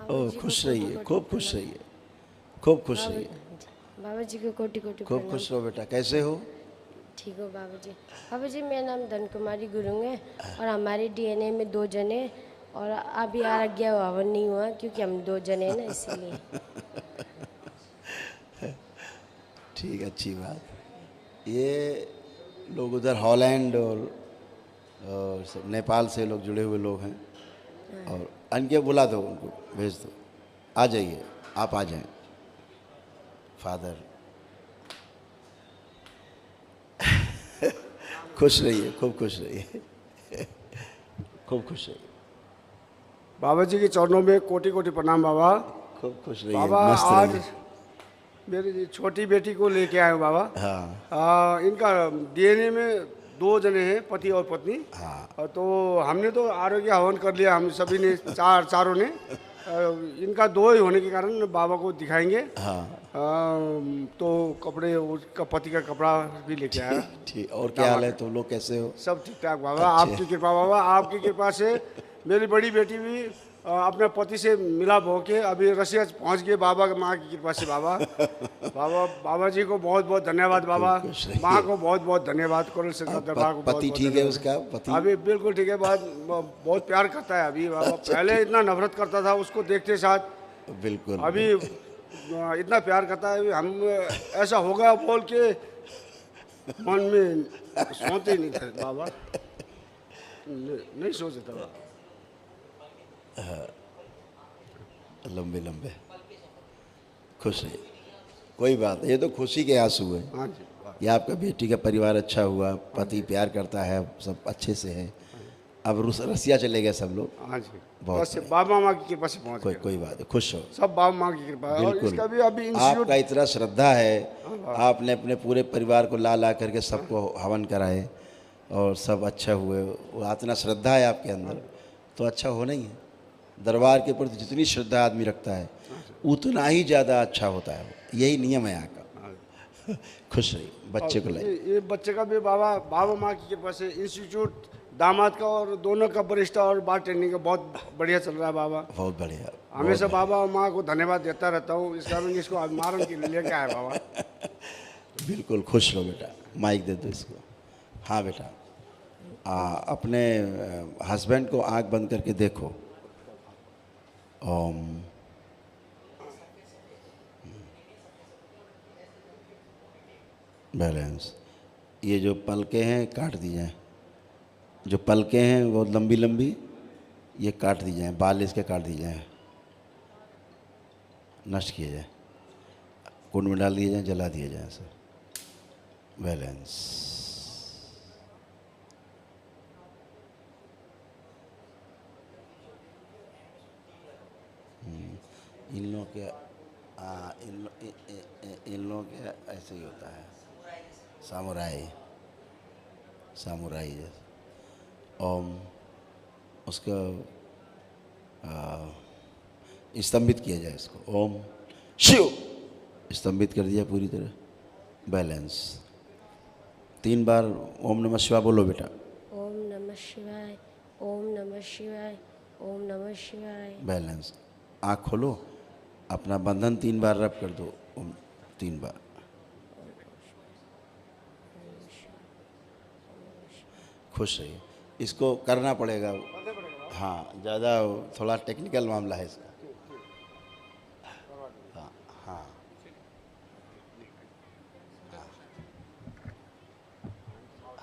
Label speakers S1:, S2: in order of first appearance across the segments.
S1: ओ खुश रहिए, खूब खुश रहिए, खूब खुश रहिए,
S2: बाबा जी को कोटि कोटि
S1: खूब
S2: प्रणाम।
S1: खुश रहो बेटा। कैसे हो?
S2: ठीक हो बाबा जी? बाबा जी मेरा नाम धन कुमारी गुरुंग है और हमारे डीएनए में 2 जने और अभी आज्ञा हवन नहीं हुआ क्योंकि हम 2 जने हैं ना इसीलिए।
S1: ठीक, अच्छी बात। ये लोग उधर हॉलैंड और नेपाल से लोग जुड़े हुए लोग हैं, और इनके बुला दो, उनको भेज दो, आ जाइए, आप आ जाएं फादर। खुश रहिए, खूब खुश रहिए, खूब खुश रहिए,
S3: बाबा जी के चरणों में कोटि कोटि प्रणाम बाबा।
S1: खूब खुश रहिए,
S3: बाबा
S1: मस्त
S3: आज
S1: रहिए।
S3: मेरी छोटी बेटी को लेके आए हूँ बाबा।
S1: हाँ
S3: इनका डीएनए में 2 जने हैं, पति और पत्नी।
S1: हाँ
S3: तो हमने तो आरोग्य हवन कर लिया, हम सभी ने चारों ने। इनका 2 ही होने के कारण बाबा को दिखाएंगे।
S1: हाँ
S3: तो कपड़े, उसका पति का कपड़ा भी लेके आया।
S1: ठीक। और क्या हाल है, तुम लोग कैसे हो?
S3: सब ठीक ठाक बाबा,
S1: अच्छे।
S3: आपकी कृपा बाबा, आपकी कृपा से मेरी बड़ी बेटी भी अपने पति से मिलाप होके अभी रसिया पहुंच गए बाबा माँ की कृपा से बाबा। बाबा जी को बहुत बहुत धन्यवाद बाबा,
S1: खुश रहिए।
S3: माँ को बहुत बहुत धन्यवाद, करोल शंकर दरबार को बहुत
S1: पति
S3: बहुत
S1: ठीक है
S3: धन्यवाद।
S1: उसका? पति
S3: अभी बिल्कुल ठीक है, बहुत प्यार करता है अभी बाबा। पहले इतना नफरत करता था उसको देखते साथ,
S1: बिल्कुल।
S3: अभी इतना प्यार करता है। हम ऐसा होगा बोल के मन में सोचते ही नहीं थे बाबा, नहीं सोचे था बाबा।
S1: लंबे लंबे खुश रहिए, कोई बात नहीं, ये तो खुशी के आंसू है।
S3: हाँ जी बाबा।
S1: ये आपका बेटी का परिवार अच्छा हुआ, पति प्यार करता है, सब अच्छे से है। अब रसिया चले गए सब लोग।
S3: हाँ जी,
S1: बहुत
S3: बस बाबा माँ की कृपा से पहुँच
S1: कोई
S3: गए।
S1: कोई बात है, खुश हो।
S3: सब बाबा माँ की कृपा है। और
S1: बिल्कुल।
S3: इसका भी अभी इंस्टीट्यूट,
S1: आपका इतना श्रद्धा है, आपने अपने पूरे परिवार को ला ला करके सबको हवन कराए और सब अच्छा हुए। वो इतना श्रद्धा है आपके अंदर, तो अच्छा होना ही है। दरबार के प्रति जितनी श्रद्धा आदमी रखता है उतना ही ज़्यादा अच्छा होता है, यही नियम है यहाँ का। खुश रहिए, बच्चे को लाइए।
S3: ये बच्चे का भी बाबा माँ की कृपा से इंस्टीट्यूट, दामाद का और दोनों का बरिस्टा और बार ट्रेनिंग का बहुत बढ़िया चल रहा है बाबा।
S1: बहुत बढ़िया।
S3: हमेशा बाबा माँ को धन्यवाद देता रहता हूँ, इस कारण इसको अभिमारण के लिए लेके आया बाबा।
S1: बिल्कुल खुश रहो बेटा, माइक दे दो इसको। हाँ बेटा, अपने हस्बैंड को आंख बंद करके देखो। ओम। बैलेंस। ये जो पलकें हैं काट दी जाएं, जो पलकें हैं वो लंबी लंबी, ये काट दी जाएं, बाल इसके काट दी जाएं, नष्ट किए जाएं, कुंड में डाल दिए जाएं, जला दिए जाएं सर। बैलेंस। इन लोगों के इन लोगों के ऐसे ही होता है, सामुराई सामुराई जैसे। ओम। उसका स्तंभित किया जाए इसको। ओम शिव। स्तंभित कर दिया पूरी तरह। बैलेंस। 3 बार ओम नमः शिवाय बोलो बेटा।
S2: ओम नमः शिवाय, ओम नमः शिवाय, ओम नमः शिवाय।
S1: बैलेंस। आँख खोलो, अपना बंधन 3 बार रब कर दो। ओम 3 बार। खुश रहिए, इसको करना पड़ेगा। हाँ, ज़्यादा थोड़ा टेक्निकल मामला है इसका। हाँ हाँ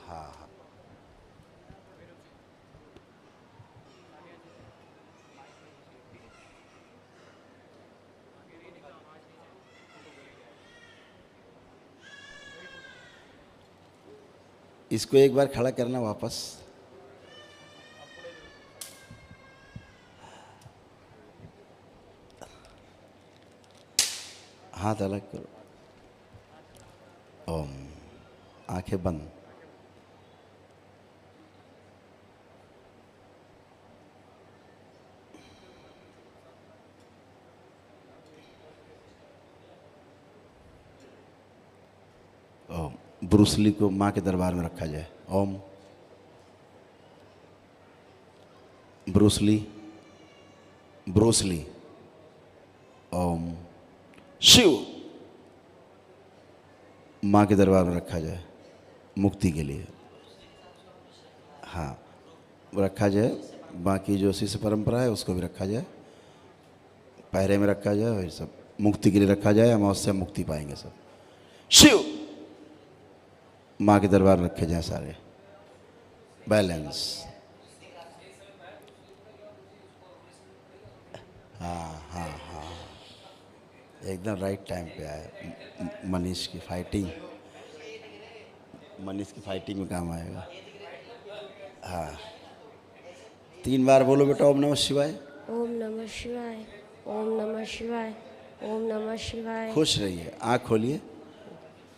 S1: हाँ हाँ। इसको एक बार खड़ा करना वापस। हाथ अलग करो। ओम। आंखें बंद। ओम। ब्रूसली को माँ के दरबार में रखा जाए। ओम। ब्रूसली, ब्रूसली ओम शिव माँ के दरबार में रखा जाए मुक्ति के लिए। हाँ, रखा जाए। बाकी जो शिष्य परंपरा है उसको भी रखा जाए, पहरे में रखा जाए, और सब मुक्ति के लिए रखा जाए। अमावस्या मुक्ति पाएंगे सब। शिव माँ के दरबार में रखे जाए सारे, बैलेंस। हाँ हाँ हाँ, एकदम राइट टाइम पे आया। मनीष की फाइटिंग, मनीष की फाइटिंग में काम आएगा। हाँ, 3 बार बोलो बेटा ओम नमः शिवाय।
S2: ओम नमः शिवाय, ओम नमः शिवाय, ओम नमः शिवाय।
S1: खुश रहिए, आँख खोलिए।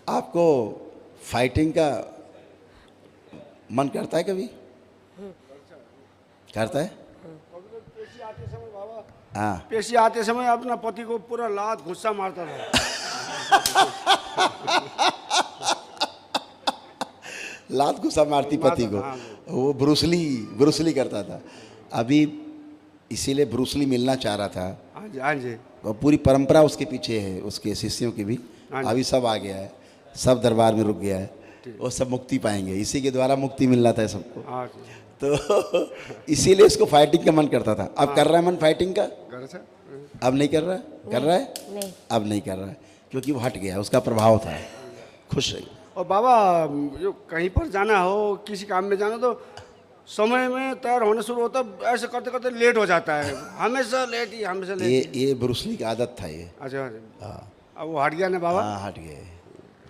S1: आपको फाइटिंग का मन करता है कभी? करता है?
S3: पेशी आते समय बाबा,
S1: हाँ।
S3: पेशी आते समय अपना पति को पूरा लात गुस्सा मारता था।
S1: लात गुस्सा मारती पति को।
S3: हाँ।
S1: वो ब्रूसली करता था। अभी इसीलिए ब्रूसली मिलना चाह रहा था।
S3: हाँ जी, हाँ जी।
S1: और पूरी परंपरा उसके पीछे है, उसके शिष्यों की भी।
S3: हाँ जी।
S1: अभी सब आ गया है, सब दरबार में रुक गया है। वो सब मुक्ति पाएंगे, इसी के द्वारा मुक्ति मिलना था सबको।
S3: हाँ जी।
S1: तो इसीलिए उसको फाइटिंग का मन करता था। अब कर रहा है मन फाइटिंग का?
S3: घर से
S1: अब नहीं कर रहा? कर रहा है?
S2: नहीं।
S1: अब नहीं कर रहा है, क्योंकि वो हट गया, उसका प्रभाव था। खुश रहिए।
S3: और बाबा, जो कहीं पर जाना हो, किसी काम में जाना, तो समय में तैयार होने शुरू होता, ऐसे करते करते लेट हो जाता है। हमेशा लेट ही, हमेशा लेट ही।
S1: ये ब्रूसली की आदत था ये।
S3: अच्छा, अच्छा।
S1: हाँ
S3: अब वो हट गया ना बाबा।
S1: हाँ, हट गए,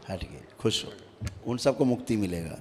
S1: हट गए। खुश हो, उन सबको मुक्ति मिलेगा।